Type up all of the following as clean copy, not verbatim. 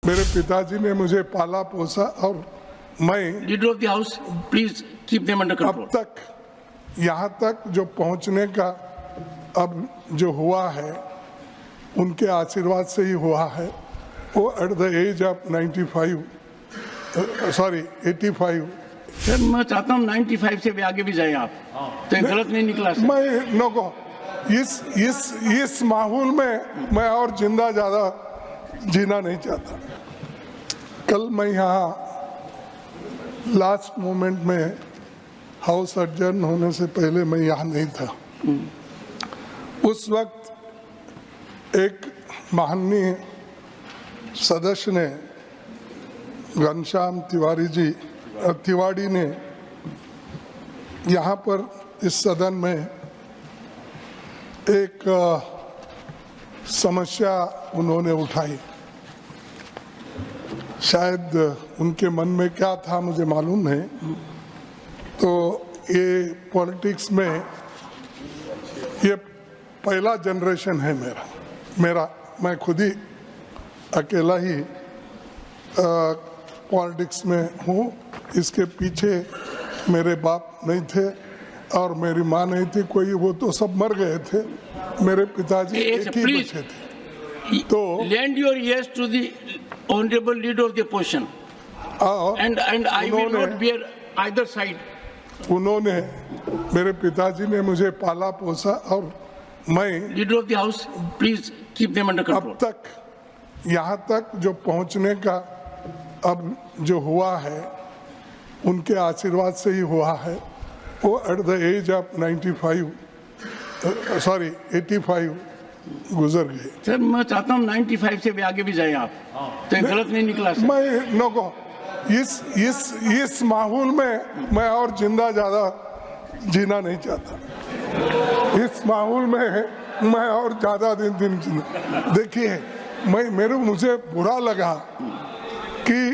मेरे पिताजी ने मुझे पाला पोसा और मैं leader of the house, please keep them under अब कंट्रोल। तक यहाँ तक जो पहुँचने का अब जो हुआ है उनके आशीर्वाद से ही हुआ है। वो at the age of 85 sir मैं चाहता हूँ 95 से भी आगे भी जाए आप, तो ये गलत नहीं निकला सर। मैं नो इस माहौल में मैं और जिंदा ज्यादा जीना नहीं चाहता। कल मैं यहाँ लास्ट मोमेंट में हाउस एडजर्न होने से पहले मैं यहाँ नहीं था। उस वक्त एक माननीय सदस्य ने, घनश्याम तिवाड़ी ने यहाँ पर इस सदन में एक समस्या उन्होंने उठाई। शायद उनके मन में क्या था मुझे मालूम नहीं। तो ये पॉलिटिक्स में ये पहला जनरेशन है मेरा मैं खुद ही अकेला ही पॉलिटिक्स में हूँ। इसके पीछे मेरे बाप नहीं थे और मेरी माँ नहीं थी कोई, वो तो सब मर गए थे। मेरे पिताजी एक ही बच्चे थे। तो lend your ears to the honorable leader of the opposition and I will not bear either side। उन्होंने, मेरे पिताजी ने मुझे पाला पोसा और मैं leader of the house, please keep them under control. अब तक यहाँ तक जो पहुँचने का अब जो हुआ है उनके आशीर्वाद से ही हुआ है। वो एट द एज ऑफ 85 गुजर गए। सर मैं चाहता हूँ 95 से भी आगे भी जाए आप, तो ये गलत नहीं निकला सर। मैं नो इस माहौल में मैं और जिंदा ज्यादा जीना नहीं चाहता। इस माहौल में मैं और ज्यादा दिन जीना। देखिए मुझे बुरा लगा कि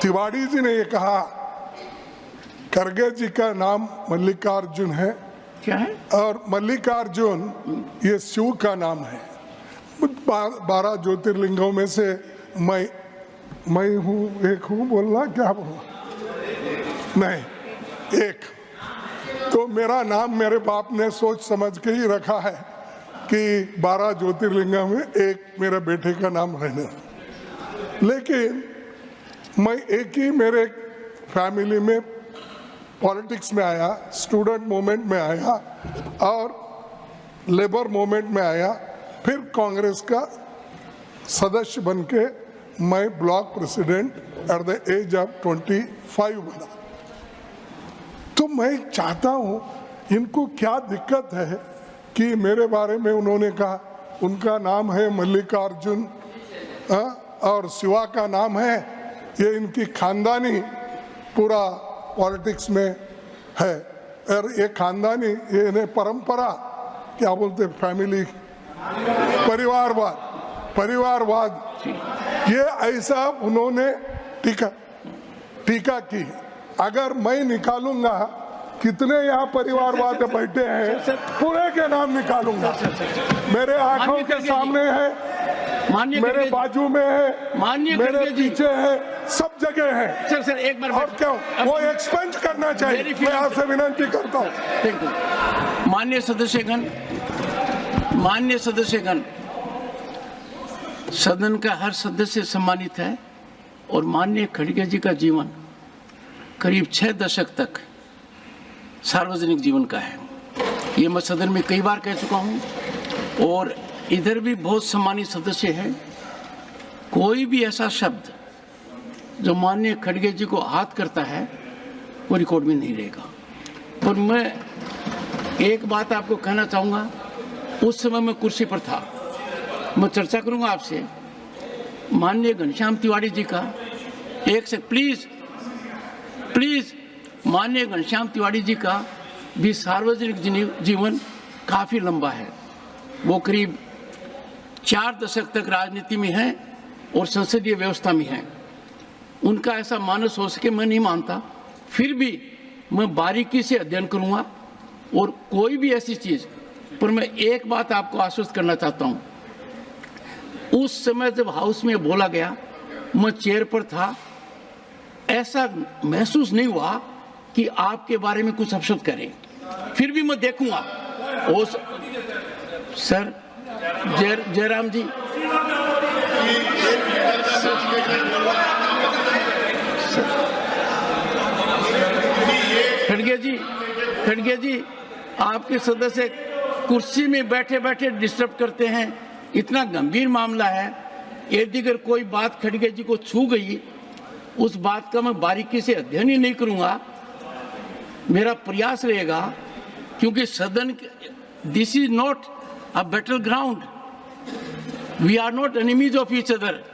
तिवाड़ी जी ने ये कहा खड़गे जी का नाम मल्लिकार्जुन है। क्या है? और मल्लिकार्जुन ये शिव का नाम है। 12 ज्योतिर्लिंगों में से मैं हूँ, एक हूँ बोलना, क्या बोलना, नहीं एक। तो मेरा नाम मेरे बाप ने सोच समझ के ही रखा है कि 12 ज्योतिर्लिंगों में एक मेरे बेटे का नाम रहना। लेकिन मैं एक ही मेरे फैमिली में पॉलिटिक्स में आया, स्टूडेंट मूवमेंट में आया और लेबर मूवमेंट में आया, फिर कांग्रेस का सदस्य बनके मैं block president at the age of 25 बना। तो मैं चाहता हूँ इनको क्या दिक्कत है कि मेरे बारे में उन्होंने कहा उनका नाम है मल्लिकार्जुन और शिवा का नाम है, ये इनकी खानदानी पूरा पॉलिटिक्स में है। और ये खानदानी ये इन्हें परंपरा क्या बोलते, फैमिली परिवारवाद ये ऐसा उन्होंने टीका की। अगर मैं निकालूंगा कितने यहाँ परिवारवाद बैठे हैं, पूरे के नाम निकालूंगा। मेरे आंखों के सामने है, मेरे बाजू में है, मेरे पीछे है, सब जगह है। सर एक बार और क्यों वो एक्सपेंड करना चाहिए, मैं आपसे विनती करता हूँ। माननीय सदस्यगण, सदन का हर सदस्य सम्मानित है और माननीय खड़गे जी का जीवन करीब 6 दशक तक सार्वजनिक जीवन का है। ये मैं सदन में कई बार कह चुका हूँ और इधर भी बहुत सम्मानित सदस्य हैं। कोई भी ऐसा शब्द जो माननीय खड़गे जी को आहत करता है वो रिकॉर्ड में नहीं रहेगा। और मैं एक बात आपको कहना चाहूँगा, उस समय मैं कुर्सी पर था, मैं चर्चा करूँगा आपसे माननीय घनश्याम तिवाड़ी जी का। एक से प्लीज माननीय घनश्याम तिवाड़ी जी का भी सार्वजनिक जीवन काफ़ी लंबा है। वो करीब 4 दशक तक राजनीति में हैं और संसदीय व्यवस्था में हैं। उनका ऐसा मानस हो सके मैं नहीं मानता, फिर भी मैं बारीकी से अध्ययन करूंगा और कोई भी ऐसी चीज़ पर मैं एक बात आपको आश्वस्त करना चाहता हूं। उस समय जब हाउस में बोला गया, मैं चेयर पर था, ऐसा महसूस नहीं हुआ कि आपके बारे में कुछ अपशब्द करें। फिर भी मैं देखूंगा। ओ सर, जयराम जी, खड़गे जी, आपके सदस्य कुर्सी में बैठे बैठे डिस्टर्ब करते हैं। इतना गंभीर मामला है, यदि अगर कोई बात खड़गे जी को छू गई, उस बात का मैं बारीकी से अध्ययन ही नहीं करूंगा। मेरा प्रयास रहेगा, क्योंकि सदन, this is not a battle ground, we are not enemies of each other.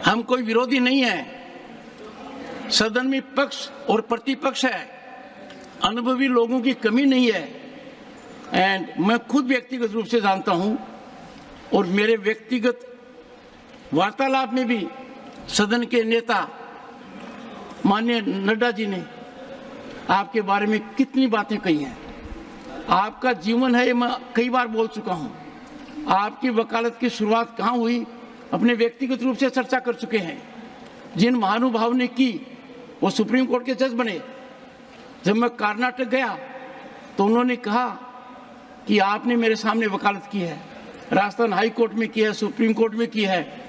हम कोई विरोधी नहीं है। सदन में पक्ष और प्रतिपक्ष है, अनुभवी लोगों की कमी नहीं है। एंड मैं खुद व्यक्तिगत रूप से जानता हूं, और मेरे व्यक्तिगत वार्तालाप में भी सदन के नेता माननीय नड्डा जी ने आपके बारे में कितनी बातें कही हैं। आपका जीवन है, ये मैं कई बार बोल चुका हूं। आपकी वकालत की शुरुआत कहां हुई, अपने व्यक्तिगत रूप से चर्चा कर चुके हैं। जिन महानुभाव ने की, वो सुप्रीम कोर्ट के जज बने। जब मैं कर्नाटक गया तो उन्होंने कहा कि आपने मेरे सामने वकालत की है, राजस्थान हाई कोर्ट में की है, सुप्रीम कोर्ट में की है।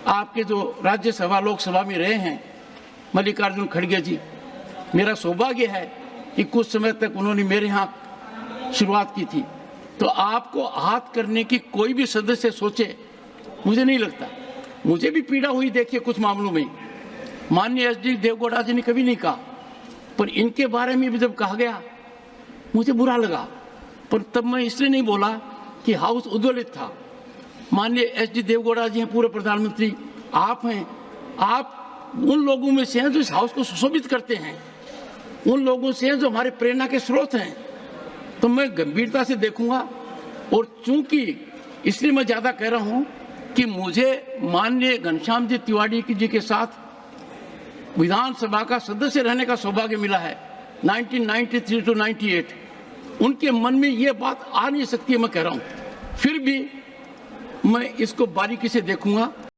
आपके जो राज्यसभा लोकसभा में रहे हैं मल्लिकार्जुन खड़गे जी, मेरा सौभाग्य है कि कुछ समय तक उन्होंने मेरे यहाँ शुरुआत की थी। तो आपको आहत करने की कोई भी सदस्य सोचे, मुझे नहीं लगता। मुझे भी पीड़ा हुई देखिए कुछ मामलों में। माननीय एसडी देवगौड़ा जी ने कभी नहीं कहा, पर इनके बारे में भी जब कहा गया मुझे बुरा लगा। पर तब मैं इसलिए नहीं बोला कि हाउस उद्वेलित था। माननीय एसडी देवगौड़ा जी हैं, पूर्व प्रधानमंत्री आप हैं, आप उन लोगों में से हैं जो इस हाउस को सुशोभित करते हैं, उन लोगों से हैं जो हमारे प्रेरणा के स्रोत हैं। तो मैं गंभीरता से देखूंगा। और चूंकि इसलिए मैं ज्यादा कह रहा हूं कि मुझे माननीय घनश्याम जी तिवारी जी के साथ विधानसभा का सदस्य रहने का सौभाग्य मिला है 1993 to 98। उनके मन में ये बात आ नहीं सकती है, मैं कह रहा हूं। फिर भी मैं इसको बारीकी से देखूंगा।